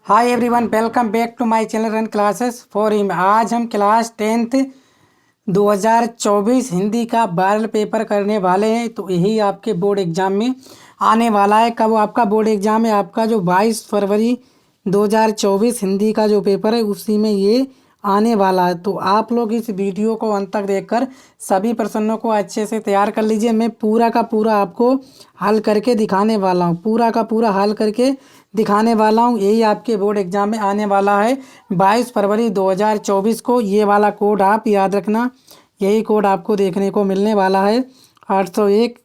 Hi everyone, welcome back to my channel run classes for him. आज हम class 10th 2024 Hindi का viral paper करने वाले हैं। तो यही आपके बोर्ड एग्जाम में आने वाला है। कब आपका बोर्ड एग्जाम है? आपका जो 22 फरवरी 2024 हिंदी का जो पेपर है उसी में ये आने वाला है। तो आप लोग इस वीडियो को अंत तक देखकर सभी प्रश्नों को अच्छे से तैयार कर लीजिए। मैं पूरा का पूरा आपको हल करके दिखाने वाला हूँ, पूरा का पूरा हल करके दिखाने वाला हूँ। यही आपके बोर्ड एग्जाम में आने वाला है 22 फरवरी 2024 को। ये वाला कोड आप याद रखना, यही कोड आपको देखने को मिलने वाला है 801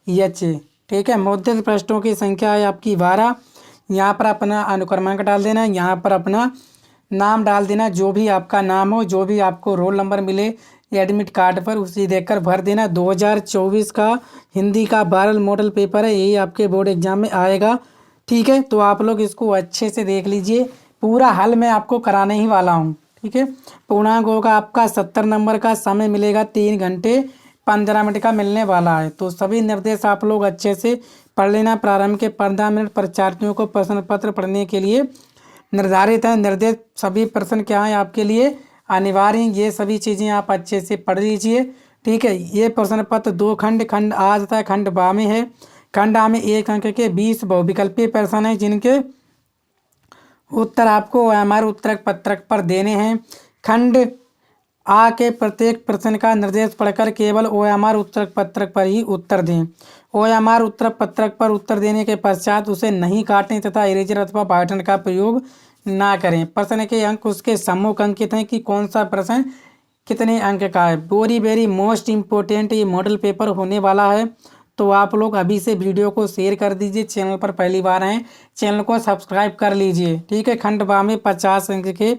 एच। ठीक है। मुद्रित पृष्ठों की संख्या है आपकी 12। यहाँ पर अपना अनुक्रमांक डाल देना, यहाँ पर अपना नाम डाल देना, जो भी आपका नाम हो, जो भी आपको रोल नंबर मिले एडमिट कार्ड पर उसी देखकर भर देना। 2024 का हिंदी का वायरल मॉडल पेपर है, यही आपके बोर्ड एग्जाम में आएगा। ठीक है, तो आप लोग इसको अच्छे से देख लीजिए। पूरा हल मैं आपको कराने ही वाला हूँ। ठीक है। पूर्णांक होगा आपका 70 नंबर का, समय मिलेगा 3 घंटे 15 मिनट का मिलने वाला है। तो सभी निर्देश आप लोग अच्छे से पढ़ लेना। प्रारंभ के 15 मिनट परीक्षार्थियों को प्रश्न पत्र पढ़ने के लिए निर्धारित है। निर्देश सभी प्रश्न क्या है आपके लिए अनिवार्य, ये सभी चीज़ें आप अच्छे से पढ़ लीजिए। ठीक है। ये प्रश्न पत्र 2 खंड, खंड आ तथा खंड बा में है। खंड आ में 1 अंक के 20 बहुविकल्पीय प्रश्न हैं, जिनके उत्तर आपको हमारे उत्तर पत्रक पर देने हैं। खंड आ के प्रत्येक प्रश्न का निर्देश पढ़कर केवल OMR उत्तर पत्रक पर ही उत्तर दें। OMR उत्तर पत्रक पर उत्तर देने के पश्चात उसे नहीं काटें तथा इरेजर अथवा पायटन का प्रयोग ना करें। प्रश्न के अंक उसके सम्मुख अंकित हैं कि कौन सा प्रश्न कितने अंक का है। वेरी वेरी मोस्ट इम्पोर्टेंट ये मॉडल पेपर होने वाला है। तो आप लोग अभी से वीडियो को शेयर कर दीजिए। चैनल पर पहली बार आए, चैनल को सब्सक्राइब कर लीजिए। ठीक है। खंड बा में 50 अंक के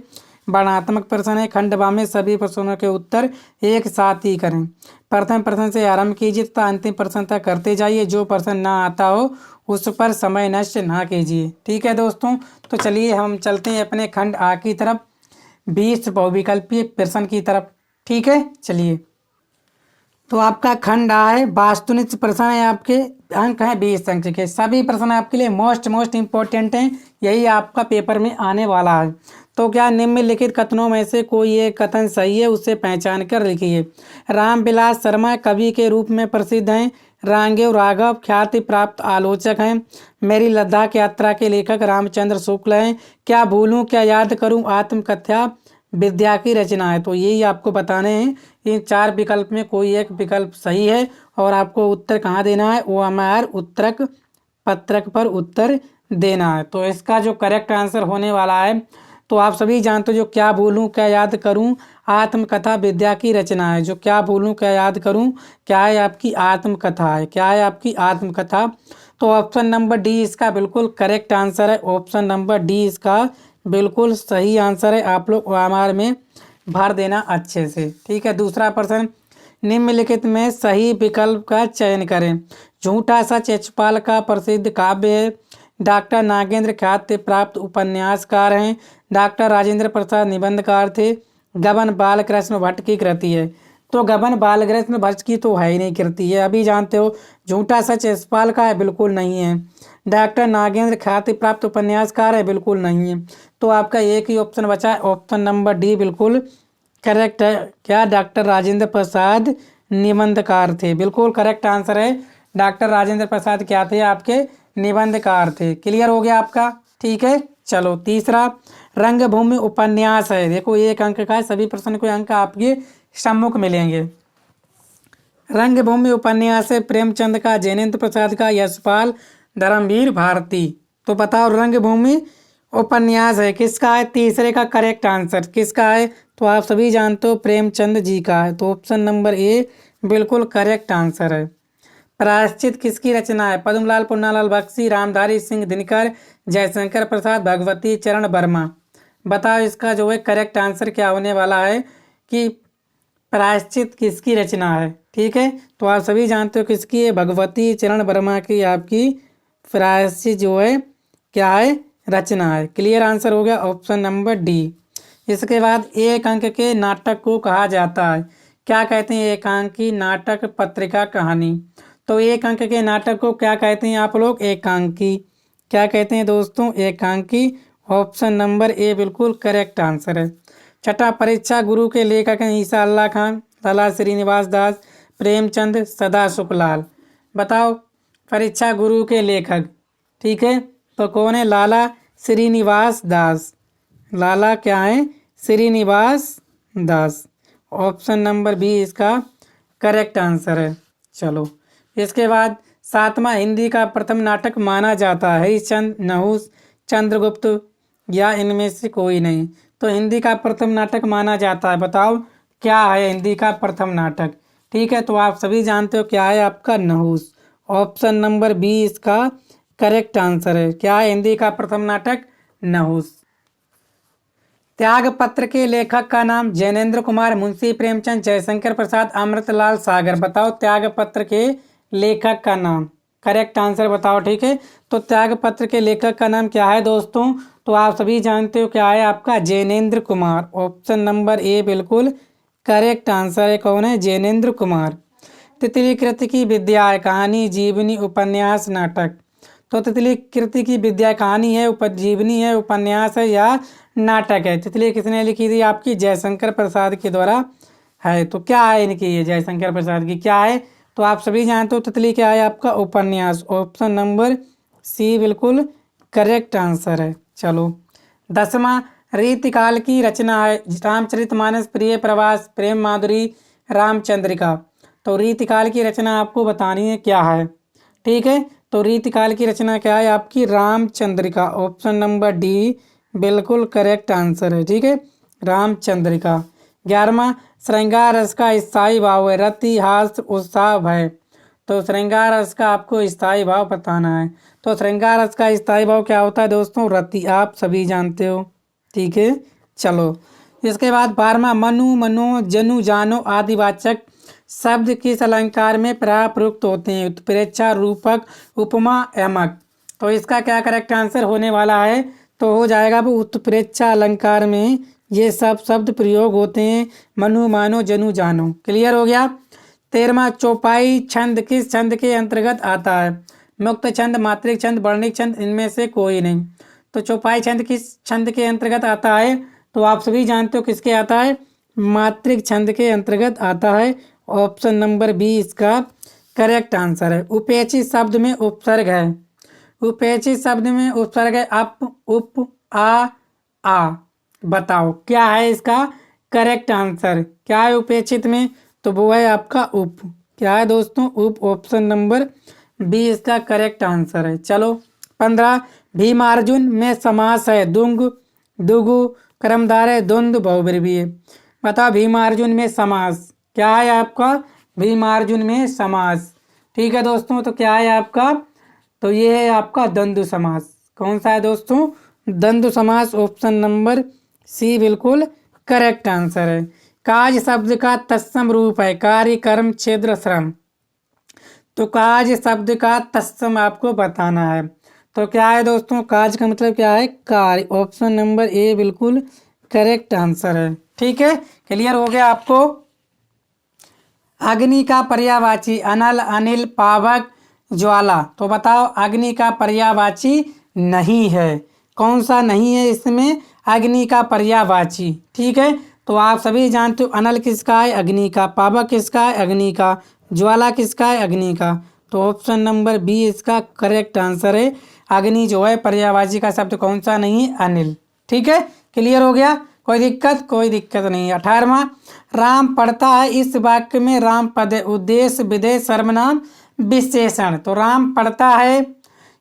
वर्णनात्मक प्रश्न है। खंड बा में सभी प्रश्नों के उत्तर एक साथ ही करें। प्रथम प्रश्न से आरंभ कीजिए तथा अंतिम प्रश्न तक करते जाइए। जो प्रश्न ना आता हो उस पर समय नष्ट ना कीजिए। ठीक है दोस्तों, तो चलिए हम चलते हैं अपने खंड आ की तरफ, 20 बहुविकल्पीय प्रश्न की तरफ। ठीक है, चलिए। तो आपका खंड आ है, वास्तुनिष्ठ प्रश्न है। आपके अंक हैं 20 अंक के। सभी प्रश्न आपके लिए मोस्ट इम्पोर्टेंट हैं, यही आपका पेपर में आने वाला है। तो क्या निम्नलिखित कथनों में से कोई एक कथन सही है, उसे पहचान कर लिखिए। रामविलास शर्मा कवि के रूप में प्रसिद्ध हैं। रांगेव राघव ख्याति प्राप्त आलोचक हैं। मेरी लद्दाख यात्रा के लेखक रामचंद्र शुक्ल हैं। क्या भूलूं क्या याद करूं आत्मकथा विद्या की रचना है। तो यही आपको बताने हैं। इन 4 विकल्प में कोई एक विकल्प सही है और आपको उत्तर कहाँ देना है? OMR उत्तरक पत्रक पर उत्तर देना है। तो इसका जो करेक्ट आंसर होने वाला है, तो आप सभी जानते हो, जो क्या भूलूं क्या याद करूं आत्मकथा विद्या की रचना है। जो क्या भूलूं क्या याद करूं क्या है? आपकी आत्मकथा है। क्या है? आपकी आत्मकथा। तो ऑप्शन नंबर डी इसका बिल्कुल करेक्ट आंसर है। ऑप्शन नंबर डी इसका बिल्कुल सही आंसर है। आप लोग OMR में भर देना अच्छे से। ठीक है। दूसरा प्रश्न, निम्नलिखित में सही विकल्प का चयन करें। झूठा सच यशपाल का प्रसिद्ध काव्य है। डॉक्टर नागेंद्र ख्याति प्राप्त उपन्यासकार हैं। डॉक्टर राजेंद्र प्रसाद निबंधकार थे। गबन बालकृष्ण भट्ट की कृति है। तो गबन बालकृष्ण भट्ट की तो है ही नहीं कृति है, अभी जानते हो। झूठा सच यशपाल का है, बिल्कुल नहीं है। डॉक्टर नागेंद्र ख्याति प्राप्त उपन्यासकार है, बिल्कुल नहीं है। तो आपका एक ही ऑप्शन बचा है, ऑप्शन नंबर डी बिल्कुल करेक्ट है। क्या? डॉक्टर राजेंद्र प्रसाद निबंधकार थे, बिल्कुल करेक्ट आंसर है। डॉक्टर राजेंद्र प्रसाद क्या थे? आपके निबंधकार थे। क्लियर हो गया आपका? ठीक है। चलो तीसरा, रंगभूमि उपन्यास है। देखो 1 अंक का है, सभी प्रश्न को अंक आपके सम्मुख मिलेंगे। रंगभूमि उपन्यास है प्रेमचंद का, जैनेन्द्र प्रसाद का, यशपाल, धर्मवीर भारती। तो बताओ रंगभूमि उपन्यास है किसका है? तीसरे का करेक्ट आंसर किसका है? तो आप सभी जानते हो प्रेमचंद जी का है। तो ऑप्शन नंबर ए बिल्कुल करेक्ट आंसर है। प्रायश्चित किसकी रचना है? पद्मलाल पुन्नालाल बख्शी, रामधारी सिंह दिनकर, जयशंकर प्रसाद, भगवती चरण वर्मा। बताओ इसका जो है करेक्ट आंसर क्या होने वाला है कि प्रायश्चित किसकी रचना है। ठीक है। तो आप सभी जानते हो किसकी है? भगवती चरण वर्मा की आपकी प्रायश्चित जो है क्या है? रचना है। क्लियर आंसर हो गया ऑप्शन नंबर डी। इसके बाद 1 अंक के नाटक को कहा जाता है। क्या कहते हैं? एकांकी नाटक, पत्रिका, कहानी। तो 1 अंक के नाटक को क्या कहते हैं आप लोग? एकांकी। क्या कहते हैं दोस्तों? एकांकी। ऑप्शन नंबर ए बिल्कुल करेक्ट आंसर है। छठा, परीक्षा गुरु के लेखक हैं ईसा अल्लाह खान, लाला श्रीनिवास दास, प्रेमचंद, सदाशिवलाल। बताओ परीक्षा गुरु के लेखक, ठीक है, तो कौन है? लाला श्रीनिवास दास। लाला क्या है? श्रीनिवास दास। ऑप्शन नंबर बी इसका करेक्ट आंसर है। चलो इसके बाद सातवां, हिंदी का प्रथम नाटक माना जाता है हरिश्चंद्र, नहुस, चंद्रगुप्त या इनमें से कोई नहीं। तो हिंदी का प्रथम नाटक माना जाता है, बताओ क्या है हिंदी का प्रथम नाटक? ठीक है, तो आप सभी जानते हो क्या है आपका? नहुस। ऑप्शन नंबर बी इसका करेक्ट आंसर है। क्या है हिंदी का प्रथम नाटक? नहुस। त्याग पत्र के लेखक का नाम? जैनेन्द्र कुमार, मुंशी प्रेमचंद, जयशंकर प्रसाद, अमृतलाल सागर। बताओ त्याग पत्र के लेखक का नाम। करेक्ट आंसर बताओ, ठीक है। तो त्याग पत्र के लेखक का नाम क्या है दोस्तों? तो आप सभी जानते हो क्या है आपका? Jainendra Kumar. Option number A बिल्कुल करेक्ट आंसर है। कौन है? जैनेन्द्र कुमार। तितली कृति की विद्या है कहानी, जीवनी, उपन्यास, नाटक। तो तितली कृति की विद्या कहानी है, उपजीवनी है, उपन्यास है या नाटक है? तितली किसने लिखी थी? आपकी जयशंकर प्रसाद के द्वारा है। तो क्या है इनकी? ये जयशंकर प्रसाद की क्या है? तो आप सभी जानते हो तितली क्या है आपका? उपन्यास। ऑप्शन नंबर सी बिल्कुल करेक्ट आंसर है। चलो 10वां, रीतिकाल की रचना है रामचरितमानस, प्रिय प्रवास, प्रेम माधुरी, रामचंद्रिका। तो रीतिकाल की रचना आपको बतानी है क्या है, ठीक है। तो रीतिकाल की रचना क्या है आपकी? रामचंद्रिका। ऑप्शन नंबर डी बिल्कुल करेक्ट आंसर है, ठीक है, रामचंद्रिका। 11वां, श्रृंगार रस का स्थायी भाव है रति, हास्य, उत्साह, भय। तो श्रृंगार रस का आपको स्थायी भाव बताना है। तो श्रृंगार रस का स्थायी भाव क्या होता है दोस्तों? रति। आप सभी जानते हो, ठीक है। चलो इसके बाद 12वां, मनु, मनो, जनु, जानो आदि वाचक शब्द किस अलंकार में प्राय प्रयुक्त होते हैं? उत्प्रेक्षा, रूपक, उपमा, यमक। तो इसका क्या करेक्ट आंसर होने वाला है? तो हो जाएगा वो उत्प्रेक्षा अलंकार में ये सब शब्द प्रयोग होते हैं। मनु, मानो, जनु, जानो। क्लियर हो गया। 13वां, चौपाई छंद किस छंद के अंतर्गत आता है? मुक्त छंद, मात्रिक छंद, वर्णिक छंद, इनमें से कोई नहीं। तो चौपाई छंद किस छंद के अंतर्गत आता है? तो आप सभी जानते हो किसके आता है? मात्रिक छंद के अंतर्गत आता है। ऑप्शन नंबर बी इसका करेक्ट आंसर है। उपेक्षित शब्द में उपसर्ग है। उपेक्षित शब्द में उपसर्ग है अप, उप, आ। बताओ क्या है इसका करेक्ट आंसर? क्या है उपेक्षित में? तो वो है आपका उप। क्या है दोस्तों? उप। ऑप्शन नंबर बी इसका करेक्ट आंसर है। चलो 15, भीमार्जुन में समास है दुंग, दुगु, कर्मधार है द्वंद्व, बहुब्रीहि। बताओ भीमार्जुन में समास क्या है आपका? भीमार्जुन में समास, ठीक है दोस्तों। तो क्या है आपका? तो ये है आपका द्वंद्व समास। कौन सा है दोस्तों? द्वंद्व समास। ऑप्शन नंबर सी बिल्कुल करेक्ट आंसर है। काज शब्द का तत्सम रूप है कार्य, कर्म, क्षेत्र, श्रम। तो काज शब्द का तत्सम आपको बताना है। तो क्या है दोस्तों? काज का मतलब क्या है? कार्य। ऑप्शन नंबर ए बिल्कुल करेक्ट आंसर है, ठीक है। क्लियर हो गया आपको? अग्नि का पर्यायवाची अनल, अनिल, पावक, ज्वाला। तो बताओ अग्नि का पर्यायवाची नहीं है। कौन सा नहीं है इसमें? अग्नि का पर्यायवाची, ठीक है। तो आप सभी जानते हो अनल किसका है? अग्नि का। पावक किसका है? अग्नि का। ज्वाला किसका है? अग्नि का। तो ऑप्शन नंबर बी इसका करेक्ट आंसर है। अग्नि जो है पर्यायवाची का शब्द कौन सा नहीं है? अनिल, ठीक है। क्लियर हो गया? कोई दिक्कत? कोई दिक्कत नहीं है। 18वां, राम पढ़ता है इस वाक्य में राम पद है उद्देश्य, विधेय, सर्वनाम, विशेषण। तो राम पढ़ता है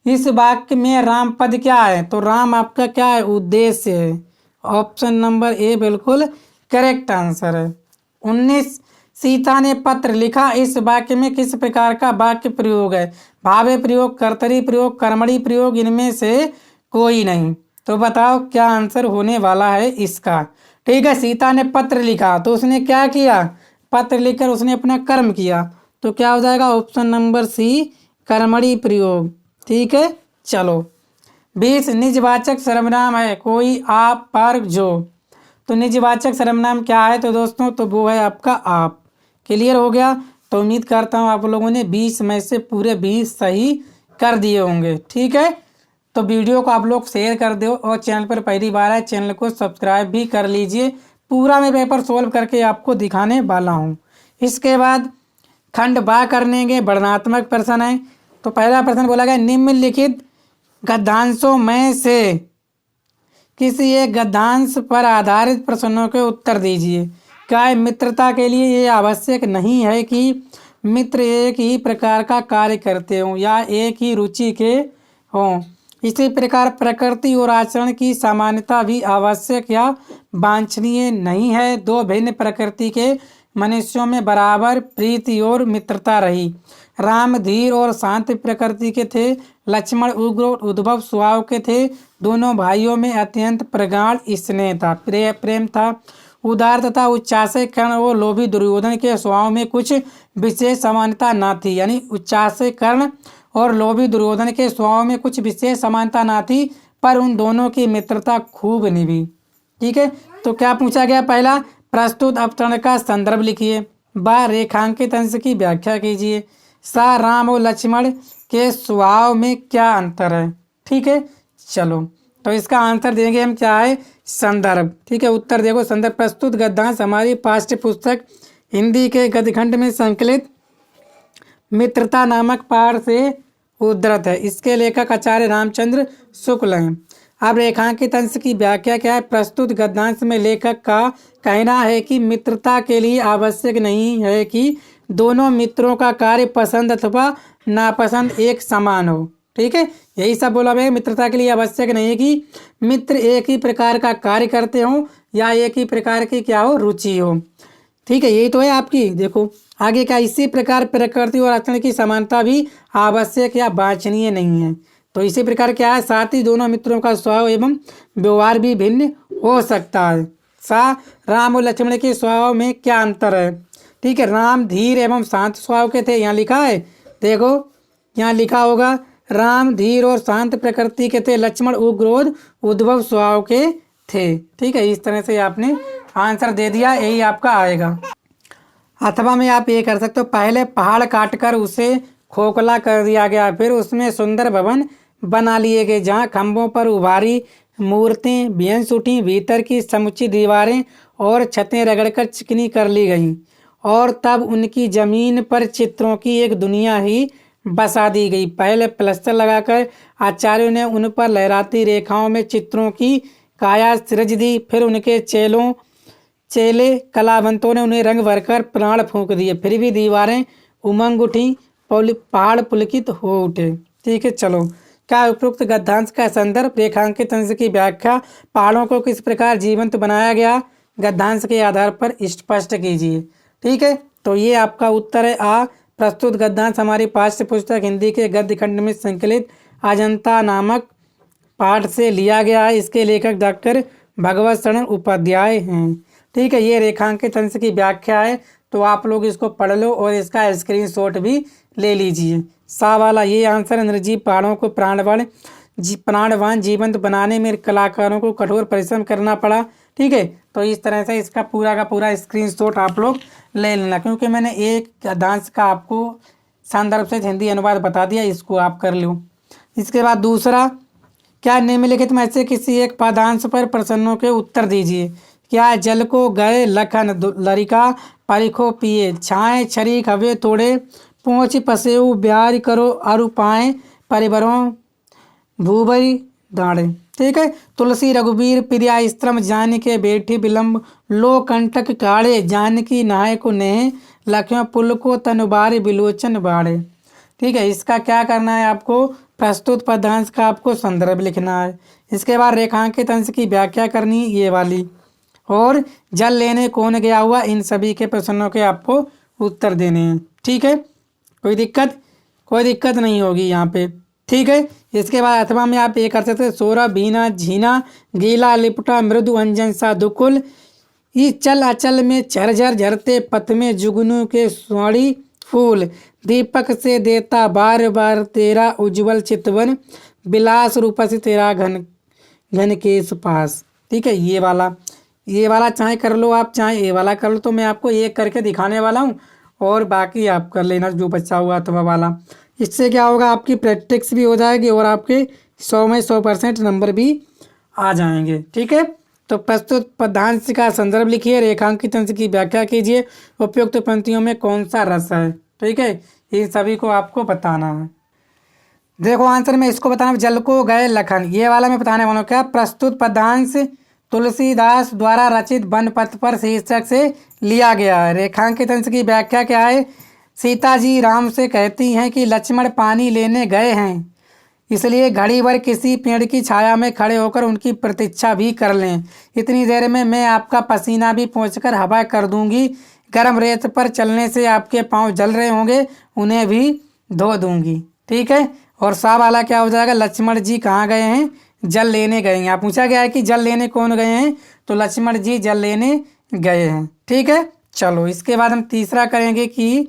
इस वाक्य में राम पद क्या है? तो राम आपका क्या है? उद्देश्य है। ऑप्शन नंबर ए बिल्कुल करेक्ट आंसर है। 19, सीता ने पत्र लिखा इस वाक्य में किस प्रकार का वाक्य प्रयोग है? भावे प्रयोग, कर्तरी प्रयोग, कर्मणी प्रयोग, इनमें से कोई नहीं। तो बताओ क्या आंसर होने वाला है इसका? ठीक है, सीता ने पत्र लिखा तो उसने क्या किया? पत्र लिखकर उसने अपना कर्म किया। तो क्या हो जाएगा? ऑप्शन नंबर सी कर्मणी प्रयोग, ठीक है। चलो 20, निजवाचक सर्वनाम है कोई, आप, पर, जो। तो निजवाचक सर्वनाम क्या है? तो दोस्तों तो वो है आपका आप। क्लियर हो गया? तो उम्मीद करता हूँ आप लोगों ने 20 में से पूरे 20 सही कर दिए होंगे, ठीक है। तो वीडियो को आप लोग शेयर कर दो और चैनल पर पहली बार है चैनल को सब्सक्राइब भी कर लीजिए। पूरा मैं पेपर सोल्व करके आपको दिखाने वाला हूँ। इसके बाद खंड बा करने के वर्णनात्मक प्रश्न है। तो पहला प्रश्न बोला गया निम्नलिखित गद्यांशों में से किसी एक गद्यांश पर आधारित प्रश्नों के उत्तर दीजिए। क्या है मित्रता के लिए ये आवश्यक नहीं है कि मित्र एक ही प्रकार का कार्य करते हों या एक ही रुचि के हों। इसी प्रकार प्रकृति और आचरण की समानता भी आवश्यक या वांछनीय नहीं है। दो भिन्न प्रकृति के मनुष्यों में बराबर प्रीति और मित्रता रही। राम धीर और शांत प्रकृति के थे, लक्ष्मण उग्र और उद्भव स्वभाव के थे। दोनों भाइयों में अत्यंत प्रगाढ़ स्नेह था, प्रेम था। उदार तथा उच्चासय कर्ण और लोभी दुर्योधन के स्वभाव में कुछ विशेष समानता न थी। यानी उच्चासय कर्ण और लोभी दुर्योधन के स्वभाव में कुछ विशेष समानता न थी, पर उन दोनों की मित्रता खूब निभी। ठीक है, तो क्या पूछा गया? पहला, प्रस्तुत अवतरण का संदर्भ लिखिए। बा, रेखांकित अंश की व्याख्या कीजिए। सा, राम और लक्ष्मण के स्वभाव में क्या अंतर है। ठीक है, चलो तो इसका आंसर देंगे हम, क्या है? संदर्भ। ठीक है, उत्तर देखो संदर्भ। प्रस्तुत गद्यांश हमारी पाठ्य पुस्तक हिंदी के गद्यखंड में संकलित मित्रता नामक पाठ से उद्धृत है। इसके लेखक आचार्य रामचंद्र शुक्ल हैं। अब रेखांकित अंश की व्याख्या क्या है? प्रस्तुत गद्यांश में लेखक का कहना है कि मित्रता के लिए आवश्यक नहीं है कि दोनों मित्रों का कार्य पसंद अथवा नापसंद एक समान हो। ठीक है, यही सब बोला गया। मित्रता के लिए आवश्यक नहीं है कि मित्र एक ही प्रकार का कार्य करते हों या एक ही प्रकार की क्या हो, रुचि हो। ठीक है, यही तो है आपकी। देखो आगे क्या, इसी प्रकार प्रकृति और आचरण की समानता भी आवश्यक या वांछनीय नहीं है। तो इसी प्रकार क्या है, साथ ही दोनों मित्रों का स्वभाव एवं व्यवहार भी भिन्न हो सकता है। सा, राम और लक्ष्मण के स्वभाव में क्या अंतर है? ठीक है, राम धीर एवं शांत स्वभाव के थे। यहाँ लिखा है, देखो यहाँ लिखा होगा, राम धीर और शांत प्रकृति के थे, लक्ष्मण उग्र और उद्भव स्वभाव के थे। ठीक है, इस तरह से आपने आंसर दे दिया, यही आपका आएगा। अथवा में आप ये कर सकते हो, पहले पहाड़ काटकर उसे खोखला कर दिया गया, फिर उसमें सुंदर भवन बना लिए गए जहाँ खंभों पर उभारी मूर्तें बेंच उठी, भीतर की समुची दीवारें और छतें रगड़कर चिकनी कर ली गईं और तब उनकी जमीन पर चित्रों की एक दुनिया ही बसा दी गई। पहले प्लस्तर लगाकर आचार्यों ने उन पर लहराती रेखाओं में चित्रों की काया सृज दी, फिर उनके चेले कलावंतों ने उन्हें रंग भरकर प्राण फूंक दिए, फिर भी दीवारें उमंग उठी, पहाड़ पुलकित हो उठे। ठीक है, चलो क्या उपरोक्त गद्यांश का संदर्भ, रेखांकित अंश की व्याख्या, पहाड़ों को किस प्रकार जीवंत बनाया गया, गद्यांश के आधार पर स्पष्ट कीजिए। ठीक है, तो ये आपका उत्तर है आ। प्रस्तुत गद्यांश हमारी पाठ्य पुस्तक हिंदी के गद्य खंड में संकलित अजंता नामक पाठ से लिया गया है। इसके लेखक डॉक्टर भगवत शरण उपाध्याय हैं। ठीक है, ये रेखांकित अंश की व्याख्या है, तो आप लोग इसको पढ़ लो और इसका स्क्रीनशॉट भी ले लीजिए। सा वाला ये आंसर, निर्जीव पहाड़ों को प्राणवान जीवंत बनाने में कलाकारों को कठोर परिश्रम करना पड़ा। ठीक है, तो इस तरह से इसका पूरा का पूरा स्क्रीनशॉट आप लोग ले लेना, क्योंकि मैंने एक गद्यांश का आपको संदर्भ से हिंदी अनुवाद बता दिया, इसको आप कर लो। इसके बाद दूसरा, क्या निम्नलिखित में से किसी एक पदांश पर प्रश्नों के उत्तर दीजिए। क्या जल को गए लखन लरिका परिखो पिए, छाए छरीक हवे तोड़े पहुँच पसेऊ ब्यार करो अरु पाए परिवरों भूबई दाड़े। ठीक है, तुलसी रघुबीर प्रिया स्त्रम जान के बेठी विलम्ब लो कंटक काढ़े जानकी नहाय को नेह लक्ष्मण पुल को तनुबारी बिलोचन बाड़े। ठीक है, इसका क्या करना है आपको, प्रस्तुत पदांश का आपको संदर्भ लिखना है। इसके बाद रेखांकित अंश की व्याख्या करनी ये वाली, और जल लेने कौन गया हुआ, इन सभी के प्रश्नों के आपको उत्तर देने हैं। ठीक है, कोई दिक्कत नहीं होगी यहाँ पे। ठीक है, इसके बाद अथवा में आप ये कर सकते हैं, सोरा बीना झीना गीला लिपटा मृदु अंजन सा दुकुल, इस चल अचल में झरझर झरते पथ में जुगनू के स्वणी फूल, दीपक से देता बार बार तेरा उज्जवल चितवन, विलास रूप से तेरा घन घन के पास। ठीक है, ये वाला चाहे कर लो आप, चाहे ये वाला कर लो, तो मैं आपको एक करके दिखाने वाला हूँ और बाकी आप कर लेना जो बचा हुआ अथवा वाला। इससे क्या होगा, आपकी प्रैक्टिस भी हो जाएगी और आपके 100 में 100% नंबर भी आ जाएंगे। ठीक है, तो प्रस्तुत पदांश का संदर्भ लिखिए, रेखांकित अंश की व्याख्या कीजिए, उपयुक्त पंक्तियों में कौन सा रस है। ठीक है, इन सभी को आपको बताना है। देखो आंसर में इसको बताना, जल को गए लखन, ये वाला मैं बताने वाला हूँ। क्या प्रस्तुत पदांश तुलसीदास द्वारा रचित बनपथ पर शीर्षक से लिया गया है। रेखांकित अंश की व्याख्या क्या है, सीता जी राम से कहती हैं कि लक्ष्मण पानी लेने गए हैं, इसलिए घड़ी भर किसी पेड़ की छाया में खड़े होकर उनकी प्रतीक्षा भी कर लें। इतनी देर में मैं आपका पसीना भी पोंछकर हवा कर दूंगी। गर्म रेत पर चलने से आपके पांव जल रहे होंगे, उन्हें भी धो दूंगी। ठीक है, और सा वाला क्या हो जाएगा, लक्ष्मण जी कहाँ गए हैं, जल लेने गए हैं। यहाँ पूछा गया है कि जल लेने कौन गए हैं, तो लक्ष्मण जी जल लेने गए हैं। ठीक है, चलो इसके बाद हम तीसरा करेंगे कि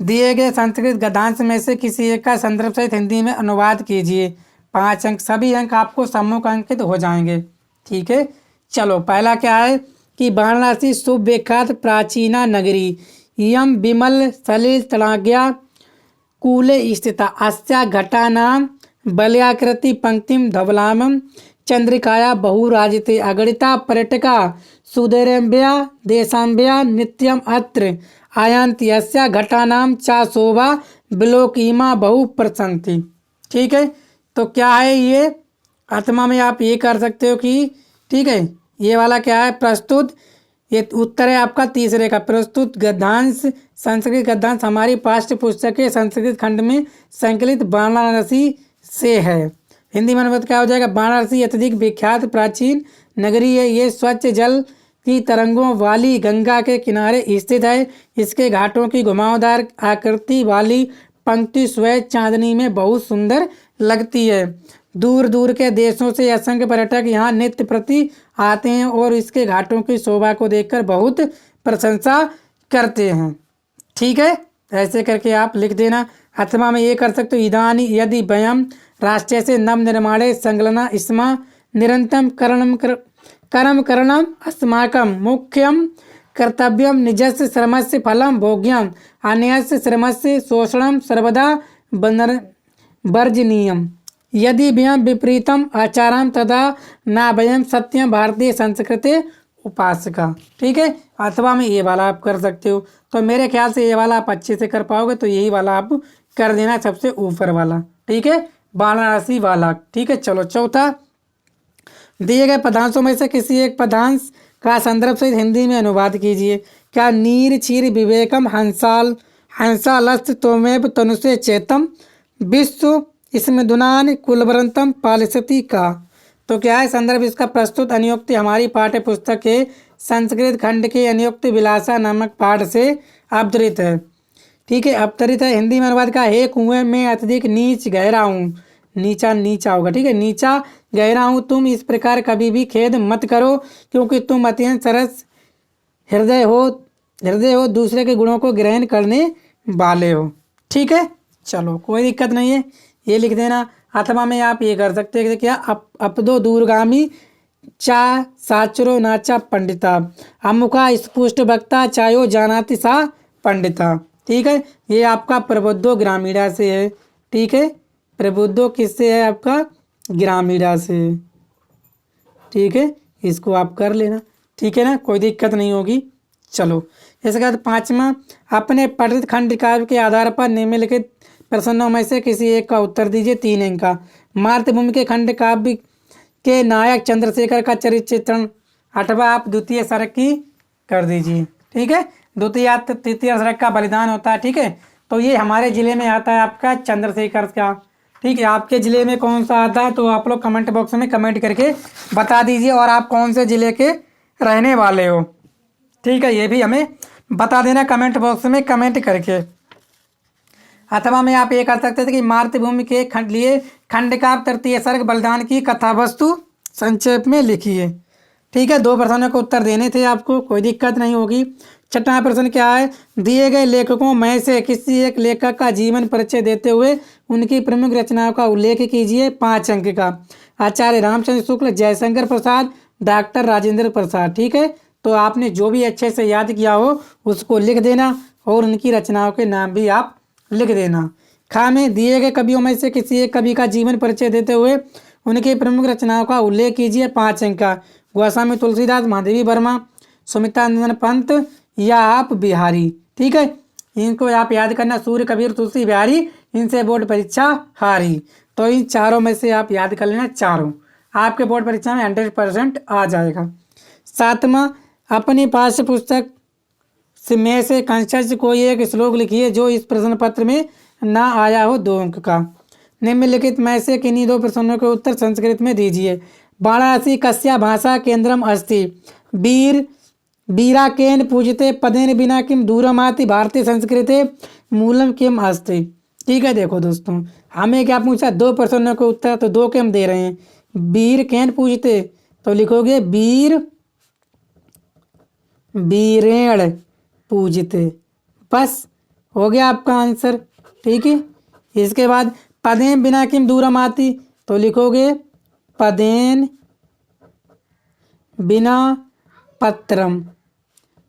दिए गए संस्कृत गद्यांश में से किसी एक का संदर्भ सहित हिंदी में अनुवाद कीजिए। 5 अंक, सभी अंक आपको सम्मुख अंकित हो जाएंगे। ठीक है, चलो पहला क्या है कि वाराणसी सुविख्यात प्राचीना नगरी, यम विमल सलिल तड़ाज्ञा कूले स्थिता, अस्या घटानाम बलयाकृति पंक्तिम धवलामम चंद्रिकाया बहुराजिते अगणिता पर्यटका सुधैरम्भ्या देशाम्भ्या नित्यम अत्र आयांति, अस्या घटानाम चा शोभा विलोकीमा बहु प्रसंति। ठीक है, तो क्या है ये, आत्मा में आप ये कर सकते हो कि ठीक है, ये वाला क्या है, प्रस्तुत, ये उत्तर है आपका तीसरे का। प्रस्तुत गद्यांश संस्कृत गद्यांश हमारी पाठ्य पुस्तक के संस्कृत खंड में संकलित वाराणसी से है। हिंदी में अनुवाद क्या हो जाएगा, वाराणसी अत्यधिक विख्यात प्राचीन नगरी है। ये स्वच्छ जल की तरंगों वाली गंगा के किनारे स्थित है। इसके घाटों की घुमावदार आकृति वाली पंक्ति श्वेत चांदनी में बहुत सुंदर लगती है। दूर दूर के देशों से असंख्य पर्यटक यहाँ नित्य प्रति आते हैं और इसके घाटों की शोभा को देखकर बहुत प्रशंसा करते हैं। ठीक है, ऐसे करके आप लिख देना। अथवा में ये कर सकते हो, इदानी यदि वयम राष्ट्र से नव निर्माणे संलग्ना स्म निरंतम कर्म करणम अस्माकं मुख्यम कर्तव्यम निजस्य श्रमस्य फलम भोग्यम अन्यस्य श्रमस्य शोषणम सर्वदा वर्जनीयम यदि वयम विपरीतम आचारम तदा न वयम सत्यम भारतीय संस्कृति उपासका। ठीक है, अथवा में ये वाला आप कर सकते हो। तो मेरे ख्याल से ये वाला आप अच्छे से कर पाओगे, तो यही वाला आप कर देना सबसे ऊपर वाला। ठीक है, वाराणसी वाला। ठीक है, चलो चौथा, दिए गए पदांशों में से किसी एक पदांश का संदर्भ सहित हिंदी में अनुवाद कीजिए। क्या नीर क्षीर विवेकम हंसालस्त तोमेव तनुषे चेतम विश्व इसमें दुनान कुलवरंतम पालिसती का। तो क्या है संदर्भ इसका, प्रस्तुत अनुयुक्ति हमारी पाठ्य पुस्तक के संस्कृत खंड के अनुयुक्त विलासा नामक पाठ से अवतरित है। ठीक है, अवतरित है। हिंदी में अनुवाद का, हे कुएं में अत्यधिक नीच गहरा हूँ, नीचा नीचा होगा। ठीक है, नीचा गहरा हूँ, तुम इस प्रकार कभी भी खेद मत करो क्योंकि तुम अत्यंत सरस हृदय हो दूसरे के गुणों को ग्रहण करने वाले हो। ठीक है, चलो कोई दिक्कत नहीं है, ये लिख देना। अथवा में आप ये कर सकते हैं क्या, अपदो दूरगामी चा साचरो नाचा पंडिता अमुखा स्पुष्ट वक्ता चायो जानाति सा पंडिता। ठीक है, ये आपका प्रबुद्धो ग्रामीणा से है। ठीक है, प्रबुद्धो किससे है, आपका ग्रामीणा से। ठीक है, इसको आप कर लेना। ठीक है ना, कोई दिक्कत नहीं होगी। चलो इसके बाद पांचवा, अपने पठित खंड काव्य के आधार पर निम्नलिखित प्रश्नों में से किसी एक का उत्तर दीजिए। 3 अंक का। मातृभूमि के खंड काव्य के नायक चंद्रशेखर का चरित्र चित्रण। 8वां आप द्वितीय सरक की कर दीजिए। ठीक है, द्वितीय तृतीय सरक का बलिदान होता है। ठीक है, तो ये हमारे जिले में आता है आपका चंद्रशेखर का। ठीक है, आपके ज़िले में कौन सा आता है तो आप लोग कमेंट बॉक्स में कमेंट करके बता दीजिए, और आप कौन से ज़िले के रहने वाले हो। ठीक है, ये भी हमें बता देना कमेंट बॉक्स में कमेंट करके। अथवा में आप ये कर सकते थे कि मातृभूमि के खंड का तृतीय सर्ग बलिदान की कथा वस्तु संक्षेप में लिखिए। ठीक है, 2 प्रश्नों को उत्तर देने थे आपको, कोई दिक्कत नहीं होगी। 6वां प्रश्न क्या है, दिए गए लेखकों में से किसी एक लेखक का जीवन परिचय देते हुए उनकी प्रमुख रचनाओं का उल्लेख कीजिए। 5 अंक का। आचार्य रामचंद्र शुक्ल, जयशंकर प्रसाद, डॉक्टर राजेंद्र प्रसाद। ठीक है, तो आपने जो भी अच्छे से याद किया हो उसको लिख देना और उनकी रचनाओं के नाम भी आप लिख देना। खा में दिए गए कवियों में से किसी एक कवि का जीवन परिचय देते हुए उनकी प्रमुख रचनाओं का उल्लेख कीजिए। 5 अंक का। गोस्वामी तुलसीदास, महादेवी वर्मा, सुमित्रानंदन पंत या आप बिहारी। ठीक है, इनको आप याद करना। सूर्य, कबीर, तुलसी, बिहारी, इनसे बोर्ड परीक्षा हारी। तो इन चारों में से आप याद कर लेना, चारों आपके बोर्ड परीक्षा में 100% आ जाएगा। 7वां, अपनी पाठ्य पुस्तक में से कंचज कोई एक श्लोक लिखिए जो इस प्रश्न पत्र में ना आया हो, 2 अंक का। निम्नलिखित में से किन्हीं 2 प्रश्नों के उत्तर संस्कृत में दीजिए। वाराणसी कस्या भाषा केंद्रम अस्ति, वीर वीरा केन पूजते, पदेन बिना किम दूरमाति, भारतीय संस्कृते मूलम किम अस्ति। ठीक है, देखो दोस्तों, हमें क्या पूछा, 2 प्रश्नों के उत्तर, तो 2 के हम दे रहे हैं। वीर केन पूजते, तो लिखोगे वीर वीरेण पूजते, बस हो गया आपका आंसर। ठीक है, इसके बाद पदेन बिना किम दूरम आती, तो लिखोगे पदेन बिना पत्रम।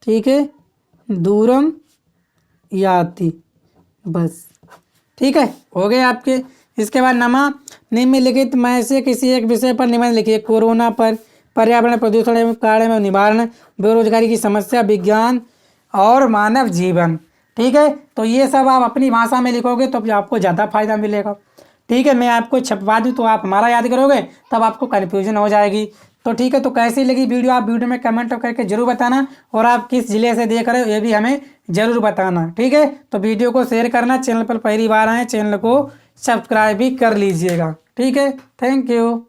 ठीक है, दूरम याति, बस। ठीक है, हो गए आपके। इसके बाद निम्नलिखित में से किसी एक विषय पर निबंध लिखिए। कोरोना पर, पर्यावरण प्रदूषण एवं कारण एवं निवारण, बेरोजगारी की समस्या, विज्ञान और मानव जीवन। ठीक है, तो ये सब आप अपनी भाषा में लिखोगे तो आपको ज़्यादा फायदा मिलेगा। ठीक है, मैं आपको छपवा दूँ तो आप हमारा याद करोगे, तब आपको कन्फ्यूजन हो जाएगी। तो ठीक है, तो कैसी लगी वीडियो, आप वीडियो में कमेंट करके जरूर बताना, और आप किस जिले से देख रहे हो ये भी हमें जरूर बताना। ठीक है, तो वीडियो को शेयर करना, चैनल पर पहली बार आए चैनल को सब्सक्राइब भी कर लीजिएगा। ठीक है, थैंक यू।